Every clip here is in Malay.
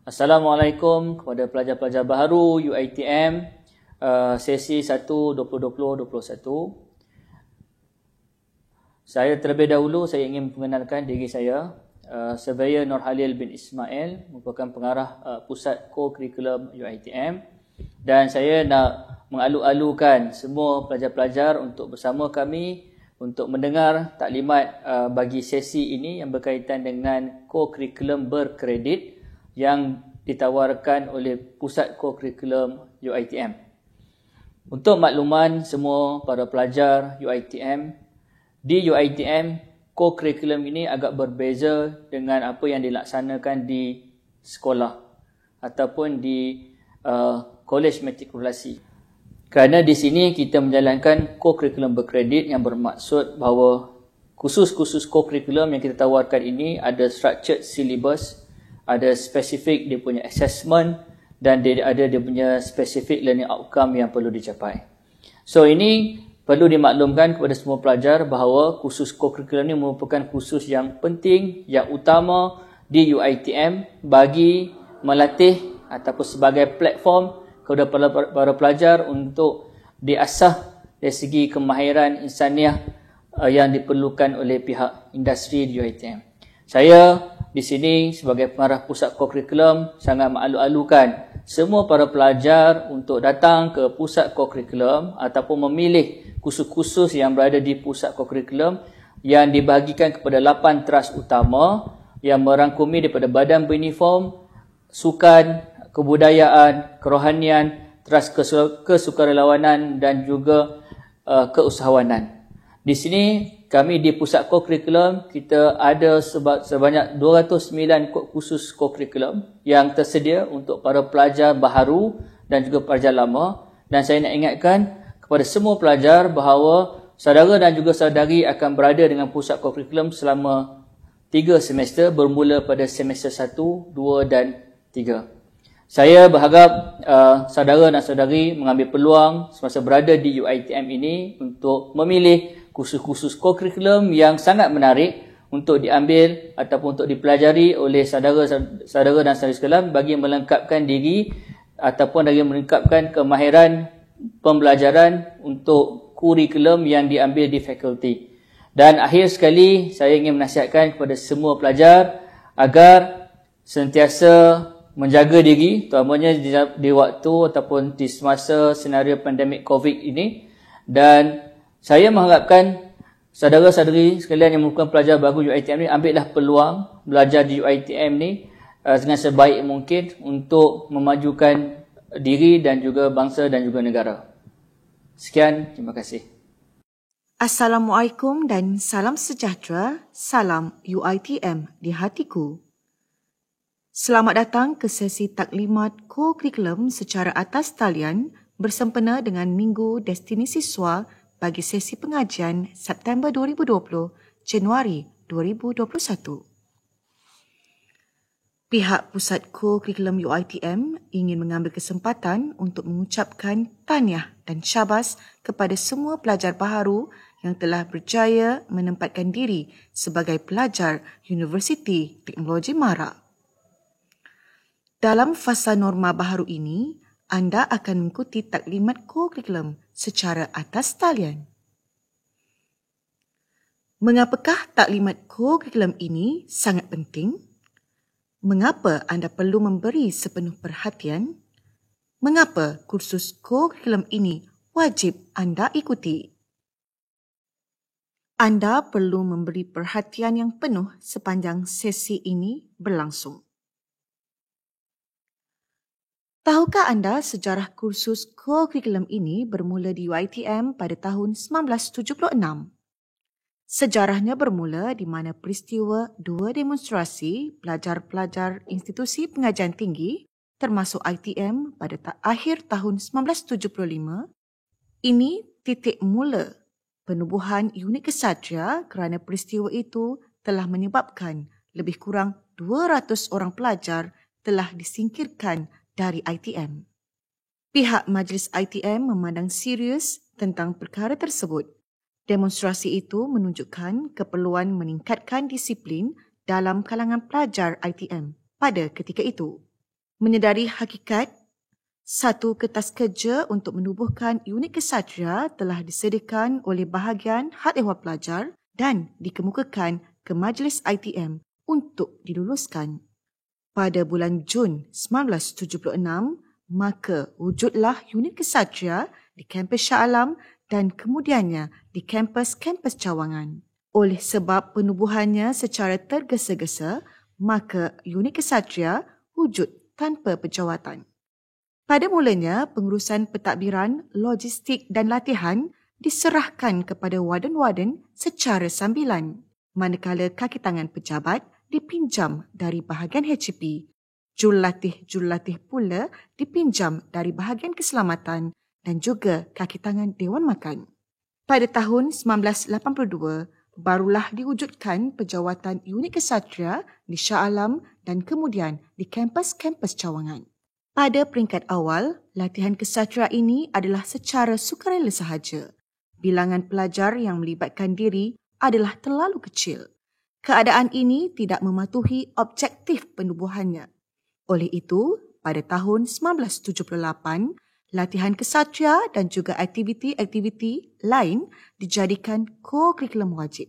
Assalamualaikum kepada pelajar-pelajar baharu UiTM sesi 1 2020-2021. Saya terlebih dahulu saya ingin mengenalkan diri saya. Surveyor Nur Halil bin Ismail merupakan pengarah pusat co-curriculum UiTM, dan saya nak mengalu-alukan semua pelajar-pelajar untuk bersama kami untuk mendengar taklimat bagi sesi ini yang berkaitan dengan co-curriculum berkredit yang ditawarkan oleh pusat co-curriculum UiTM. Untuk makluman semua para pelajar UiTM, di UiTM co-curriculum ini agak berbeza dengan apa yang dilaksanakan di sekolah ataupun di kolej matrikulasi. Kerana di sini kita menjalankan co-curriculum berkredit yang bermaksud bahawa khusus-khusus co-curriculum yang kita tawarkan ini ada structured syllabus, ada spesifik dia punya assessment, dan dia punya specific learning outcome yang perlu dicapai. So ini perlu dimaklumkan kepada semua pelajar bahawa kursus co-curriculum ini merupakan kursus yang penting, yang utama di UiTM bagi melatih ataupun sebagai platform kepada para pelajar untuk diasah dari segi kemahiran insaniah yang diperlukan oleh pihak industri di UiTM. Saya di sini sebagai pengarah pusat co-curriculum sangat mengalu-alukan semua para pelajar untuk datang ke pusat co-curriculum ataupun memilih kursus-kursus yang berada di pusat co-curriculum yang dibahagikan kepada 8 teras utama yang merangkumi daripada badan beruniform, sukan, kebudayaan, kerohanian, teras kesukarelawanan dan juga keusahawanan. Di sini kami di pusat co-curriculum kita ada sebanyak 209 kursus co-curriculum yang tersedia untuk para pelajar baharu dan juga pelajar lama, dan saya nak ingatkan kepada semua pelajar bahawa saudara dan juga saudari akan berada dengan pusat co-curriculum selama 3 semester bermula pada semester 1, 2 dan 3. Saya berharap saudara dan saudari mengambil peluang semasa berada di UiTM ini untuk memilih kursus-kursus co-curriculum yang sangat menarik untuk diambil ataupun untuk dipelajari oleh saudara dan saudari sekalian bagi melengkapkan diri ataupun bagi melengkapkan kemahiran pembelajaran untuk kurikulum yang diambil di fakulti. Dan akhir sekali saya ingin menasihatkan kepada semua pelajar agar sentiasa menjaga diri, terutamanya di waktu ataupun di semasa senario pandemik COVID ini, dan saya mengharapkan saudara-saudari sekalian yang merupakan pelajar baru UiTM ni ambillah peluang belajar di UiTM ni dengan sebaik mungkin untuk memajukan diri dan juga bangsa dan juga negara. Sekian, terima kasih. Assalamualaikum dan salam sejahtera. Salam UiTM di hatiku. Selamat datang ke sesi taklimat co-curriculum secara atas talian bersempena dengan Minggu Destinasi Siswa bagi sesi pengajian September 2020, Januari 2021. Pihak Pusat Co-Curriculum UiTM ingin mengambil kesempatan untuk mengucapkan tahniah dan syabas kepada semua pelajar baharu yang telah berjaya menempatkan diri sebagai pelajar Universiti Teknologi Mara. Dalam fasa norma baharu ini, anda akan mengikuti taklimat co-curriculum secara atas talian. Mengapakah taklimat co-curriculum ini sangat penting? Mengapa anda perlu memberi sepenuh perhatian? Mengapa kursus co-curriculum ini wajib anda ikuti? Anda perlu memberi perhatian yang penuh sepanjang sesi ini berlangsung. Tahukah anda sejarah kursus co-curriculum ini bermula di UiTM pada tahun 1976? Sejarahnya bermula di mana peristiwa dua demonstrasi pelajar-pelajar institusi pengajian tinggi termasuk ITM pada akhir tahun 1975, ini titik mula penubuhan unit kesatria kerana peristiwa itu telah menyebabkan lebih kurang 200 orang pelajar telah disingkirkan dari ITM. Pihak Majlis ITM memandang serius tentang perkara tersebut. Demonstrasi itu menunjukkan keperluan meningkatkan disiplin dalam kalangan pelajar ITM pada ketika itu. Menyedari hakikat, satu kertas kerja untuk menubuhkan unit kesatria telah disediakan oleh bahagian Hal Ehwal Pelajar dan dikemukakan ke Majlis ITM untuk diluluskan. Pada bulan Jun 1976, maka wujudlah unit kesatria di kampus Shah Alam dan kemudiannya di kampus-kampus cawangan. Oleh sebab penubuhannya secara tergesa-gesa, maka unit kesatria wujud tanpa penjawatan. Pada mulanya, pengurusan pentadbiran, logistik dan latihan diserahkan kepada warden-warden secara sambilan, manakala kaki tangan pejabat dipinjam dari bahagian HCP. Jurulatih pula dipinjam dari bahagian keselamatan dan juga kaki tangan Dewan Makan. Pada tahun 1982, barulah diwujudkan penjawatan unit kesatria di Shah Alam dan kemudian di kampus-kampus cawangan. Pada peringkat awal, latihan kesatria ini adalah secara sukarela sahaja. Bilangan pelajar yang melibatkan diri adalah terlalu kecil. Keadaan ini tidak mematuhi objektif penubuhannya. Oleh itu, pada tahun 1978, latihan kesatria dan juga aktiviti-aktiviti lain dijadikan co-kurikulum wajib.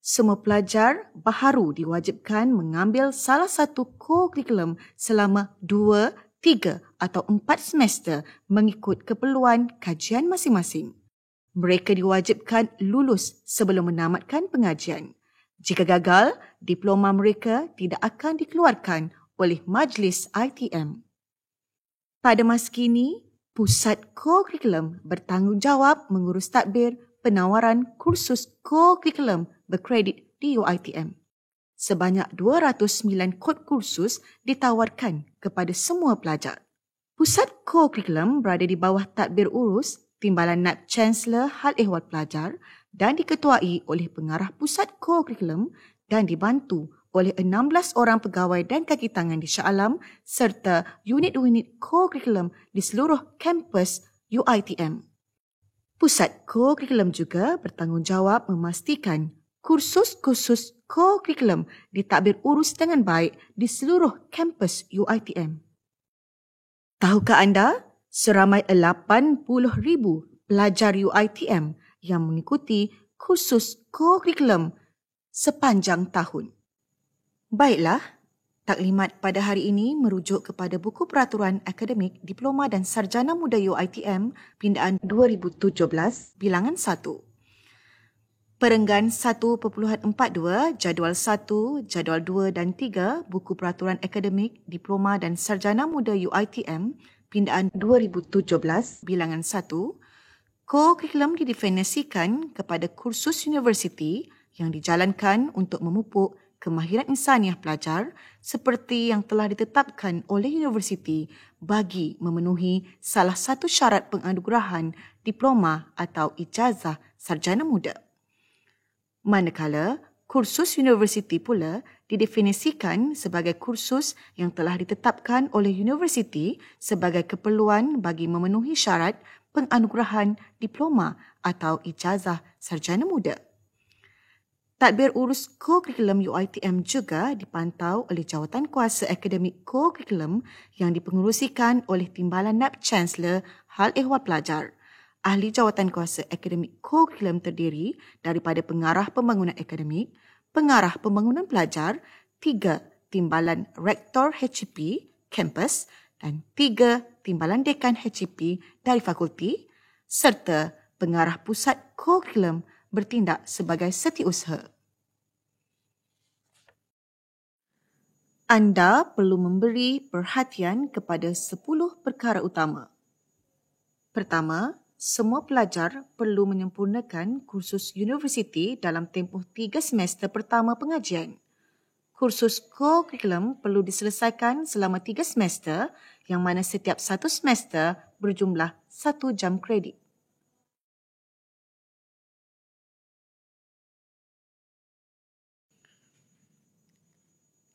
Semua pelajar baharu diwajibkan mengambil salah satu co-kurikulum selama 2, 3 atau 4 semester mengikut keperluan kajian masing-masing. Mereka diwajibkan lulus sebelum menamatkan pengajian. Jika gagal, diploma mereka tidak akan dikeluarkan oleh Majlis ITM. Pada masa kini, Pusat Co-Kurikulum bertanggungjawab mengurus tadbir penawaran kursus co-kurikulum berkredit di UiTM. Sebanyak 209 kod kursus ditawarkan kepada semua pelajar. Pusat Co-Kurikulum berada di bawah tadbir urus Timbalan Naib Chancellor Hal Ehwal Pelajar dan diketuai oleh pengarah Pusat Co-Kurikulum dan dibantu oleh 16 orang pegawai dan kaki tangan di Shah Alam serta unit-unit co-kurikulum di seluruh kampus UiTM. Pusat Co-Kurikulum juga bertanggungjawab memastikan kursus-kursus co-kurikulum ditadbir urus dengan baik di seluruh kampus UiTM. Tahukah anda, seramai 80,000 pelajar UiTM yang mengikuti kursus co-kurikulum sepanjang tahun. Baiklah, taklimat pada hari ini merujuk kepada buku peraturan akademik Diploma dan Sarjana Muda UiTM pindaan 2017 bilangan 1. Perenggan 1.42, Jadual 1, Jadual 2 dan 3 buku peraturan akademik Diploma dan Sarjana Muda UiTM pindaan 2017 bilangan 1, co-kurikulum didefinisikan kepada kursus universiti yang dijalankan untuk memupuk kemahiran insaniah pelajar seperti yang telah ditetapkan oleh universiti bagi memenuhi salah satu syarat penganugerahan diploma atau ijazah sarjana muda. Manakala, kursus universiti pula didefinisikan sebagai kursus yang telah ditetapkan oleh universiti sebagai keperluan bagi memenuhi syarat penganugerahan diploma atau ijazah sarjana muda. Tadbir urus co-kurikulum UiTM juga dipantau oleh Jawatan Kuasa Akademik Co-Kurikulum yang dipengerusikan oleh Timbalan Naib Chancellor Hal Ehwal Pelajar. Ahli Jawatan Kuasa Akademik Co-Kurikulum terdiri daripada pengarah pembangunan akademik, pengarah pembangunan pelajar, 3 timbalan rektor HCP, kampus dan 3 timbalan dekan HCP dari fakulti serta pengarah pusat co-kurikulum bertindak sebagai setiausaha. Anda perlu memberi perhatian kepada 10 perkara utama. Pertama, semua pelajar perlu menyempurnakan kursus universiti dalam tempoh 3 semester pertama pengajian. Kursus co-kurikulum perlu diselesaikan selama 3 semester yang mana setiap 1 semester berjumlah 1 jam kredit.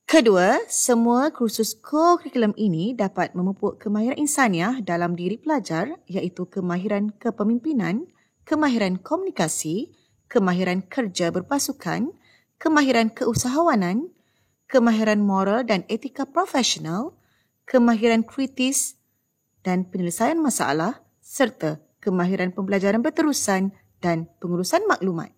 Kedua, semua kursus co-kurikulum ini dapat memupuk kemahiran insaniah dalam diri pelajar iaitu kemahiran kepemimpinan, kemahiran komunikasi, kemahiran kerja berpasukan, kemahiran keusahawanan, kemahiran moral dan etika profesional, kemahiran kritis dan penyelesaian masalah serta kemahiran pembelajaran berterusan dan pengurusan maklumat.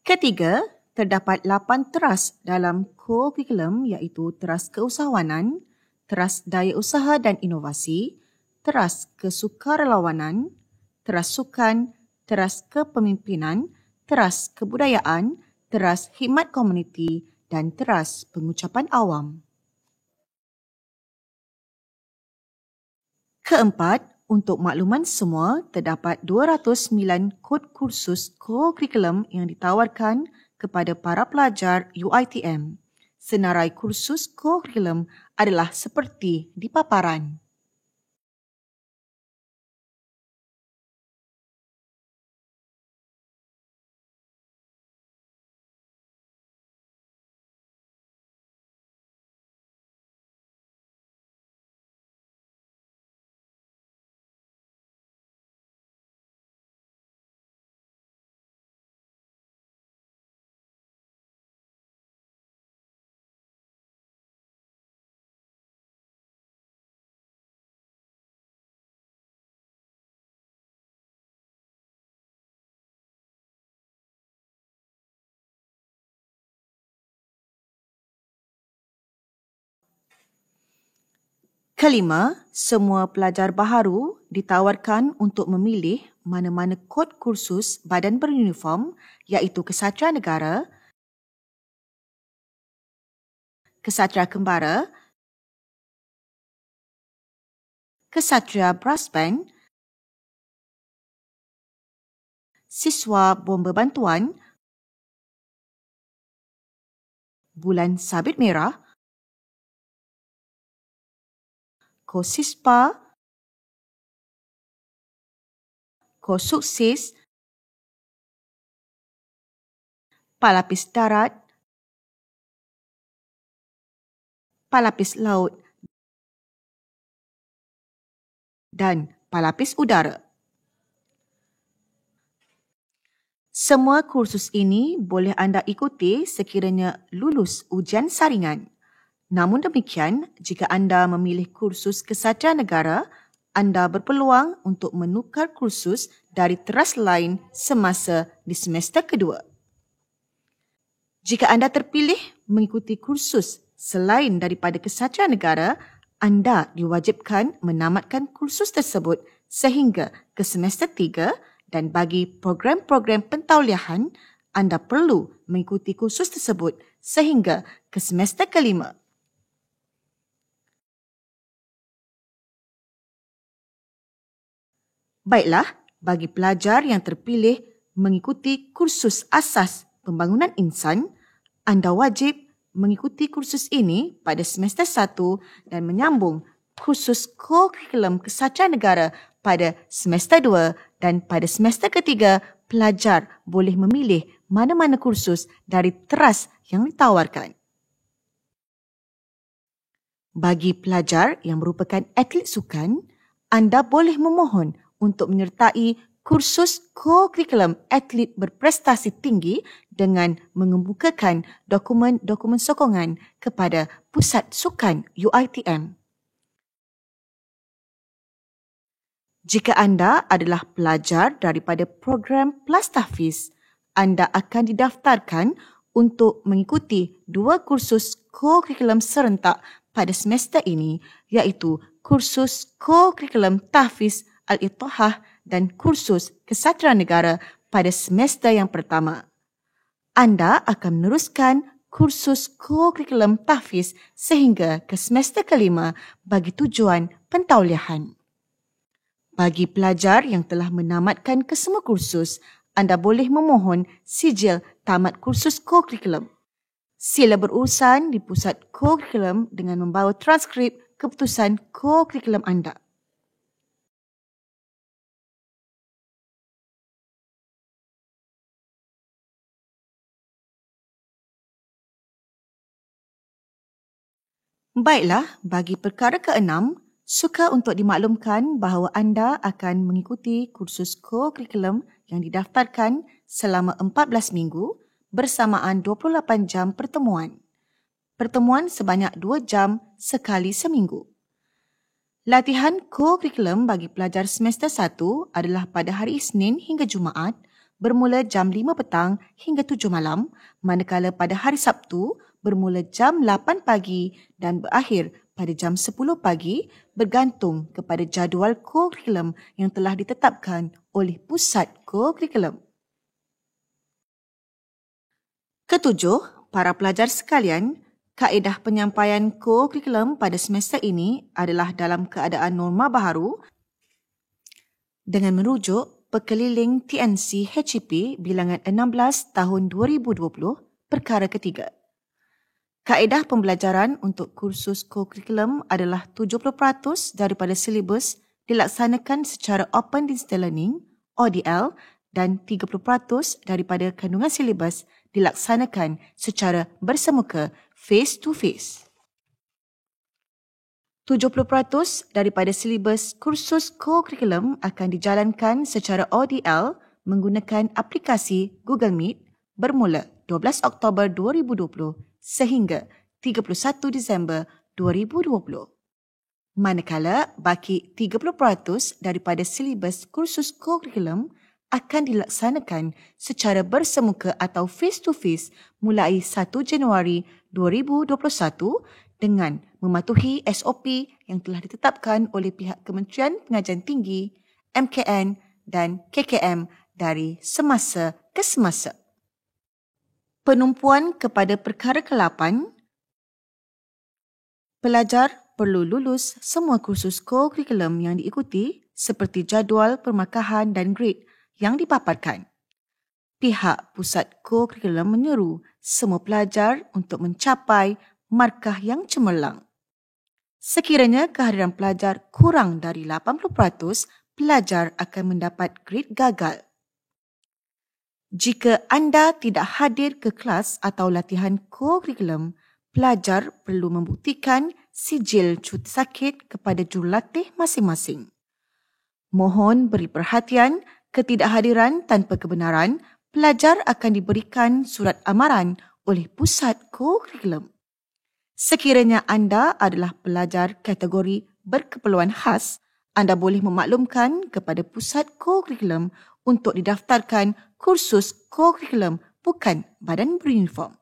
Ketiga, terdapat 8 teras dalam core curriculum iaitu teras keusahawanan, teras daya usaha dan inovasi, teras kesukarelawanan, teras sukan, teras kepemimpinan, teras kebudayaan, teras khidmat komuniti dan teras pengucapan awam. Keempat, untuk makluman semua, terdapat 209 kod kursus core curriculum yang ditawarkan kepada para pelajar UiTM. Senarai kursus core curriculum adalah seperti di paparan. Kelima, semua pelajar baharu ditawarkan untuk memilih mana-mana kod kursus badan beruniform iaitu Kesatria Negara, Kesatria Kembara, Kesatria Brass Band, Siswa Bomba Bantuan, Bulan Sabit Merah, Kosispa, Kosuksis, Palapis Darat, Palapis Laut dan Palapis Udara. Semua kursus ini boleh anda ikuti sekiranya lulus ujian saringan. Namun demikian, jika anda memilih kursus Kesatria Negara, anda berpeluang untuk menukar kursus dari teras lain semasa di semester kedua. Jika anda terpilih mengikuti kursus selain daripada Kesatria Negara, anda diwajibkan menamatkan kursus tersebut sehingga ke semester 3 dan bagi program-program pentauliahan, anda perlu mengikuti kursus tersebut sehingga ke semester kelima. Baiklah, bagi pelajar yang terpilih mengikuti kursus asas pembangunan insan, anda wajib mengikuti kursus ini pada semester 1 dan menyambung kursus core curriculum Kesatria Negara pada semester 2 dan pada semester ketiga, pelajar boleh memilih mana-mana kursus dari teras yang ditawarkan. Bagi pelajar yang merupakan atlet sukan, anda boleh memohon untuk menyertai kursus core curriculum atlet berprestasi tinggi dengan mengemukakan dokumen-dokumen sokongan kepada Pusat Sukan UiTM. Jika anda adalah pelajar daripada program Plus Tahfiz, anda akan didaftarkan untuk mengikuti 2 kursus core curriculum serentak pada semester ini iaitu kursus core curriculum Tahfiz Al-Ittihah dan kursus Kesatria Negara pada semester yang pertama. Anda akan meneruskan kursus core curriculum Tahfiz sehingga ke semester kelima bagi tujuan pentauliahan. Bagi pelajar yang telah menamatkan kesemua kursus, anda boleh memohon sijil tamat kursus core curriculum. Sila berurusan di pusat core curriculum dengan membawa transkrip keputusan core curriculum anda. Baiklah, bagi perkara ke-6, suka untuk dimaklumkan bahawa anda akan mengikuti kursus core curriculum yang didaftarkan selama 14 minggu bersamaan 28 jam pertemuan. Pertemuan sebanyak 2 jam sekali seminggu. Latihan co-curriculum bagi pelajar semester 1 adalah pada hari Isnin hingga Jumaat bermula jam 5 petang hingga 7 malam, manakala pada hari Sabtu bermula jam 8 pagi dan berakhir pada jam 10 pagi bergantung kepada jadual co-curriculum yang telah ditetapkan oleh Pusat Co-curriculum. Ketujuh, para pelajar sekalian, kaedah penyampaian co-curriculum pada semester ini adalah dalam keadaan norma baharu dengan merujuk Pekeliling TNC HEP bilangan 16 tahun 2020, perkara ketiga. Kaedah pembelajaran untuk kursus co-curriculum adalah 70% daripada silibus dilaksanakan secara Open Distance Learning, ODL, dan 30% daripada kandungan silibus dilaksanakan secara bersemuka face to face. 70% daripada silibus kursus co-curriculum akan dijalankan secara ODL menggunakan aplikasi Google Meet bermula 12 Oktober 2020 sehingga 31 Disember 2020. Manakala baki 30% daripada silibus kursus co-curriculum akan dilaksanakan secara bersemuka atau face to face mulai 1 Januari 2021 dengan mematuhi SOP yang telah ditetapkan oleh pihak Kementerian Pengajian Tinggi, MKN dan KKM dari semasa ke semasa. Penumpuan kepada perkara ke-8, pelajar perlu lulus semua kursus co-curriculum yang diikuti seperti jadual permarkahan dan grade yang dipaparkan. Pihak Pusat Co-curriculum menyeru semua pelajar untuk mencapai markah yang cemerlang. Sekiranya kehadiran pelajar kurang dari 80%, pelajar akan mendapat grade gagal. Jika anda tidak hadir ke kelas atau latihan co-curriculum, pelajar perlu membuktikan sijil cuti sakit kepada jurulatih masing-masing. Mohon beri perhatian, ketidakhadiran tanpa kebenaran, pelajar akan diberikan surat amaran oleh Pusat Co-curriculum. Sekiranya anda adalah pelajar kategori berkeperluan khas, anda boleh memaklumkan kepada Pusat Co-curriculum untuk didaftarkan kursus co-curriculum bukan badan beruniform.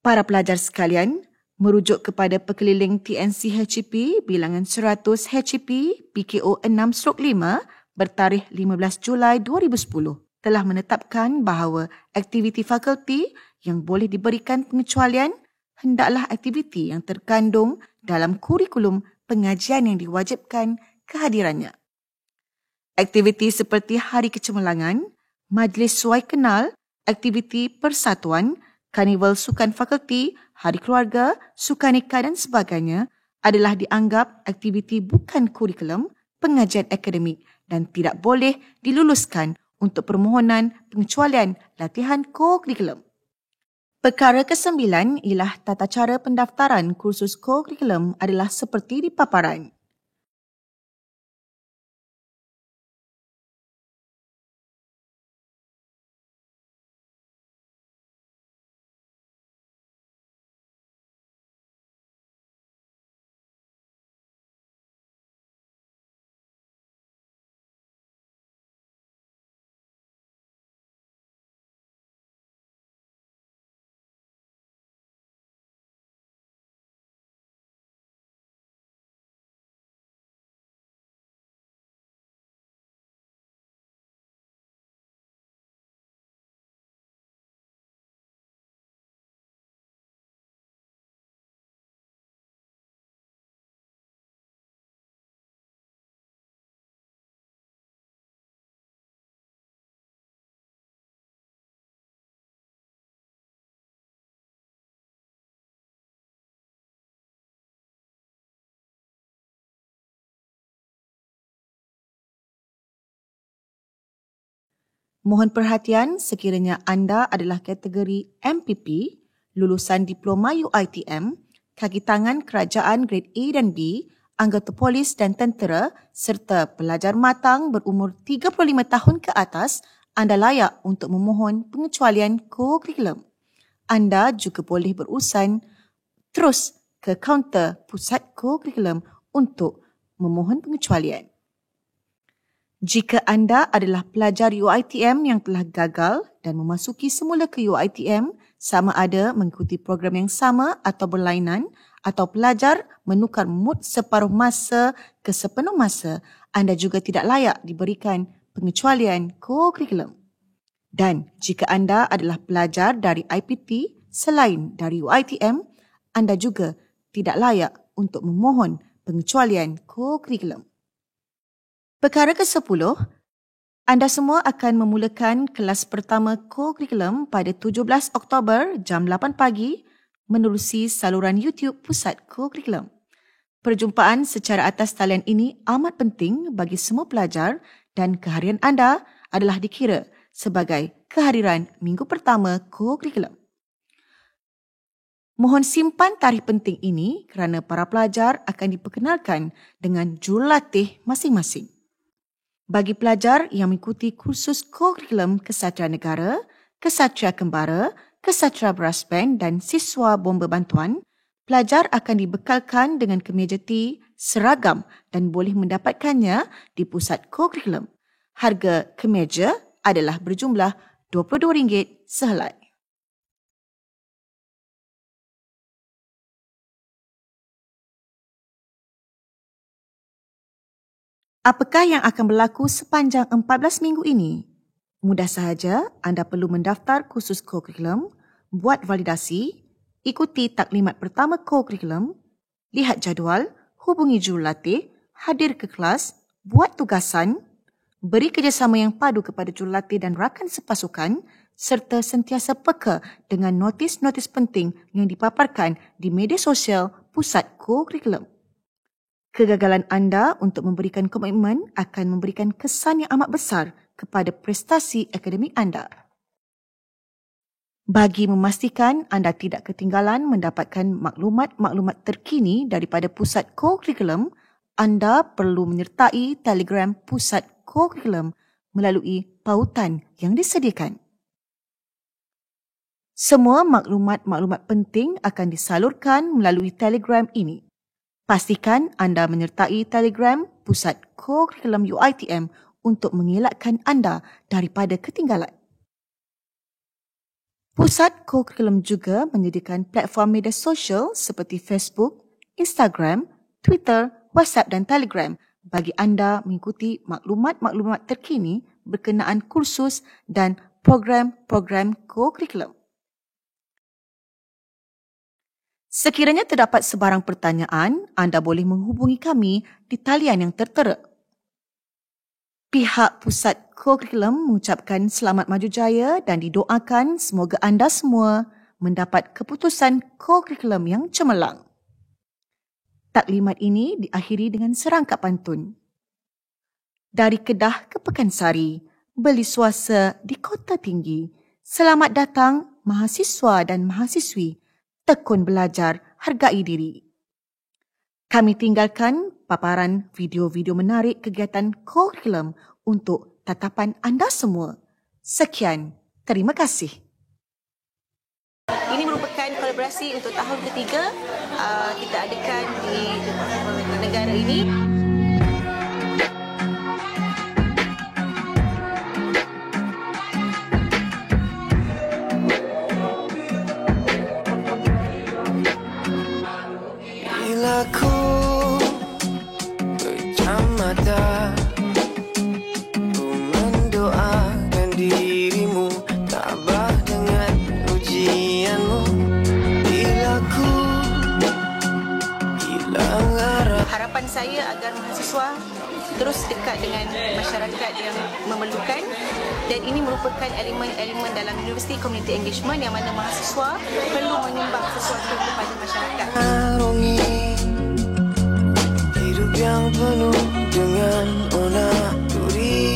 Para pelajar sekalian, merujuk kepada Pekeliling TNC HEP bilangan 100 HEP PKO 6/5 bertarikh 15 Julai 2010 telah menetapkan bahawa aktiviti fakulti yang boleh diberikan pengecualian hendaklah aktiviti yang terkandung dalam kurikulum pengajian yang diwajibkan kehadirannya. Aktiviti seperti Hari Kecemerlangan, Majlis Suai Kenal, aktiviti persatuan, karnival sukan fakulti, Hari Keluarga, sukaneka dan sebagainya adalah dianggap aktiviti bukan kurikulum pengajian akademik dan tidak boleh diluluskan untuk permohonan pengecualian latihan co-curriculum. Perkara ke-9 ialah tata cara pendaftaran kursus co-curriculum adalah seperti di paparan. Mohon perhatian sekiranya anda adalah kategori MPP, lulusan Diploma UiTM, kaki tangan kerajaan grade A dan B, anggota polis dan tentera serta pelajar matang berumur 35 tahun ke atas, anda layak untuk memohon pengecualian co-curriculum. anda juga boleh berurusan terus ke kaunter Pusat Co-Curriculum untuk memohon pengecualian. Jika anda adalah pelajar UiTM yang telah gagal dan memasuki semula ke UiTM, sama ada mengikuti program yang sama atau berlainan, atau pelajar menukar mood separuh masa ke sepenuh masa, anda juga tidak layak diberikan pengecualian co-curriculum. Dan jika anda adalah pelajar dari IPT selain dari UiTM, anda juga tidak layak untuk memohon pengecualian co-curriculum. Perkara ke-10, anda semua akan memulakan kelas pertama co-curriculum pada 17 Oktober jam 8 pagi menerusi saluran YouTube Pusat Co-Curriculum. Perjumpaan secara atas talian ini amat penting bagi semua pelajar dan kehadiran anda adalah dikira sebagai kehadiran minggu pertama co-curriculum. Mohon simpan tarikh penting ini kerana para pelajar akan diperkenalkan dengan jurulatih masing-masing. Bagi pelajar yang mengikuti kursus co-curriculum Kesatria Negara, Kesatria Kembara, Kesatria Brass Band dan siswa bomba bantuan, pelajar akan dibekalkan dengan kemeja T seragam dan boleh mendapatkannya di Pusat Co-Curriculum. Harga kemeja adalah berjumlah RM22 sehelai. Apakah yang akan berlaku sepanjang 14 minggu ini? Mudah sahaja, anda perlu mendaftar kursus co-curriculum, buat validasi, ikuti taklimat pertama co-curriculum, lihat jadual, hubungi jurulatih, hadir ke kelas, buat tugasan, beri kerjasama yang padu kepada jurulatih dan rakan sepasukan, serta sentiasa peka dengan notis-notis penting yang dipaparkan di media sosial Pusat Co-Curriculum. Kegagalan anda untuk memberikan komitmen akan memberikan kesan yang amat besar kepada prestasi akademik anda. Bagi memastikan anda tidak ketinggalan mendapatkan maklumat-maklumat terkini daripada Pusat Co-Curriculum, anda perlu menyertai Telegram Pusat Co-Curriculum melalui pautan yang disediakan. Semua maklumat-maklumat penting akan disalurkan melalui Telegram ini. Pastikan anda menyertai Telegram Pusat Co-Curriculum UiTM untuk mengelakkan anda daripada ketinggalan. Pusat Co-Curriculum juga menyediakan platform media sosial seperti Facebook, Instagram, Twitter, WhatsApp dan Telegram bagi anda mengikuti maklumat-maklumat terkini berkenaan kursus dan program-program Co-Curriculum. Sekiranya terdapat sebarang pertanyaan, anda boleh menghubungi kami di talian yang tertera. Pihak Pusat Co-Curriculum mengucapkan selamat maju jaya dan didoakan semoga anda semua mendapat keputusan Co-Curriculum yang cemerlang. Taklimat ini diakhiri dengan serangkap pantun. Dari Kedah ke Pekansari, beli suasa di Kota Tinggi. Selamat datang mahasiswa dan mahasiswi. Tekun belajar, hargai diri. Kami tinggalkan paparan video-video menarik kegiatan co-curriculum untuk tatapan anda semua. Sekian, terima kasih. Ini merupakan kolaborasi untuk tahun ketiga kita adakan di negara ini. Aku pejam mata, ku mendoakan dirimu tabah dengan ujianmu. Bila ku hilang arah. Harapan saya agar mahasiswa terus dekat dengan masyarakat yang memerlukan, dan ini merupakan elemen-elemen dalam University Community Engagement yang mana mahasiswa perlu menyumbang sesuatu kepada masyarakat. Yang penuh dengan onak duri.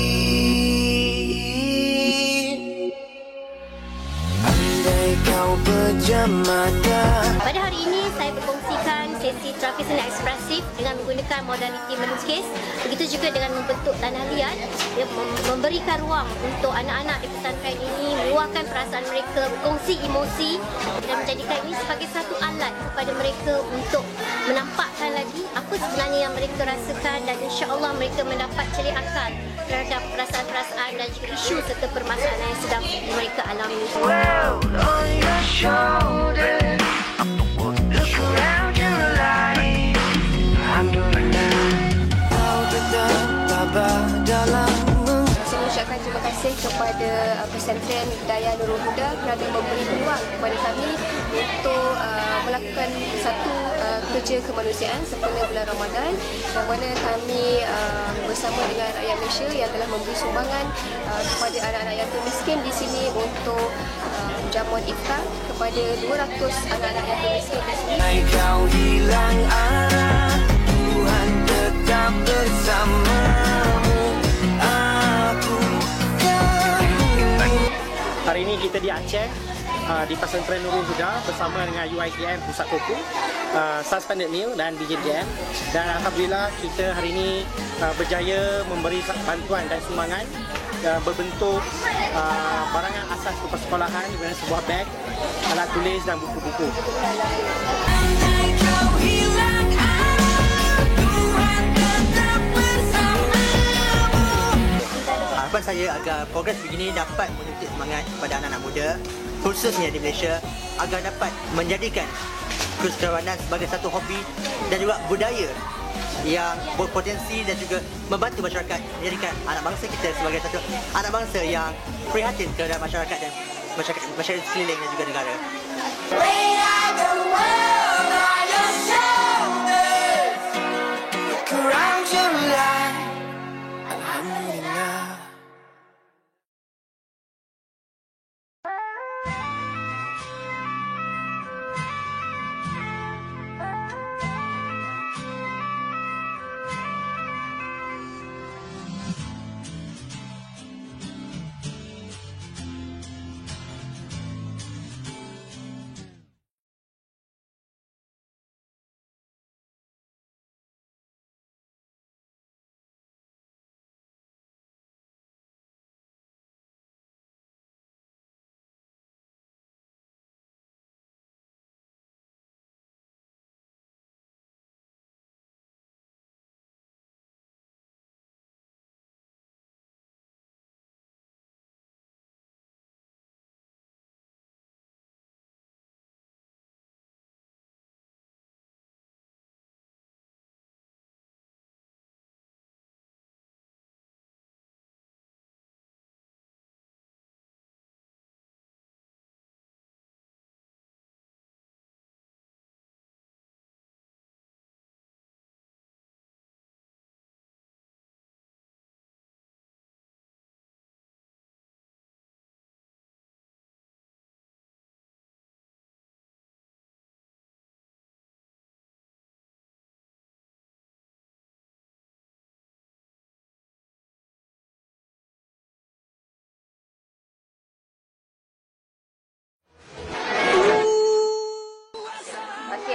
Andai kau pejam mata. Pada hari ini saya berkongsikan sesi terapi seni ekspresif dengan menggunakan modaliti melukis. Begitu juga dengan membentuk tanah liat, memberikan ruang untuk anak-anak di pesantren ini meluahkan perasaan mereka, berkongsi emosi dan menjadikan ini sebagai satu alat kepada mereka untuk menampakkan lagi apa sebenarnya yang mereka rasakan, dan insya-Allah mereka mendapat celik akal terhadap perasaan-perasaan dan juga isu serta permasalahan yang sedang mereka alami. World on your shoulders. Look around your life. Alhamdulillah. Kau tetap tabah dalam. Saya mengucapkan terima kasih kepada Pesantren Daya Nurul Huda kerana memberi peluang kepada kami untuk melakukan satu kerja kemanusiaan sempena bulan Ramadan, yang mana kami bersama dengan rakyat Malaysia yang telah memberi sumbangan kepada anak-anak yatim miskin di sini untuk jamuan iftar kepada 200 anak-anak yatim miskin di sini. Kau hilang arah, Tuhan tetap bersamamu. Hari ini kita di Aceh, di Pesantren Nurul Huda bersama dengan UiTM Pusat Koko, Suspended Meal dan DJDM. Dan alhamdulillah kita hari ini berjaya memberi bantuan dan sumbangan berbentuk barangan asas persekolahan dengan sebuah beg, alat tulis dan buku-buku. Harapan saya agar progres begini dapat menyuntik semangat kepada anak-anak muda, khususnya di Malaysia, agar dapat menjadikan kesejahteraan sebagai satu hobi dan juga budaya yang berpotensi dan juga membantu masyarakat menjadikan anak bangsa kita sebagai satu anak bangsa yang prihatin terhadap masyarakat dan masyarakat sekeliling dan juga negara.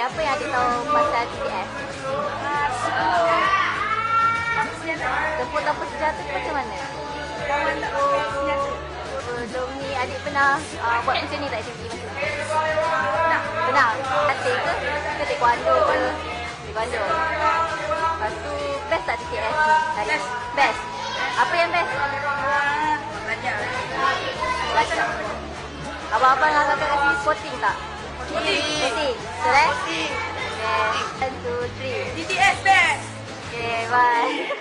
Apa yang ada tahu pasal TTS? Tempur-tempur senjata tu macam mana? Sebelum ni adik pernah buat macam ni tak aktiviti masa tu? Pernah? Latih ke? Ke taekwondo ke? Taekwondo. Lepas tu best tak TTS ni? Best? Apa yang best? Belajar. Abang-abang nak kata kat sini sporting tak? Sporting. Betul eh? Okay. 1, 2, 3. DTS best. Okay, bye.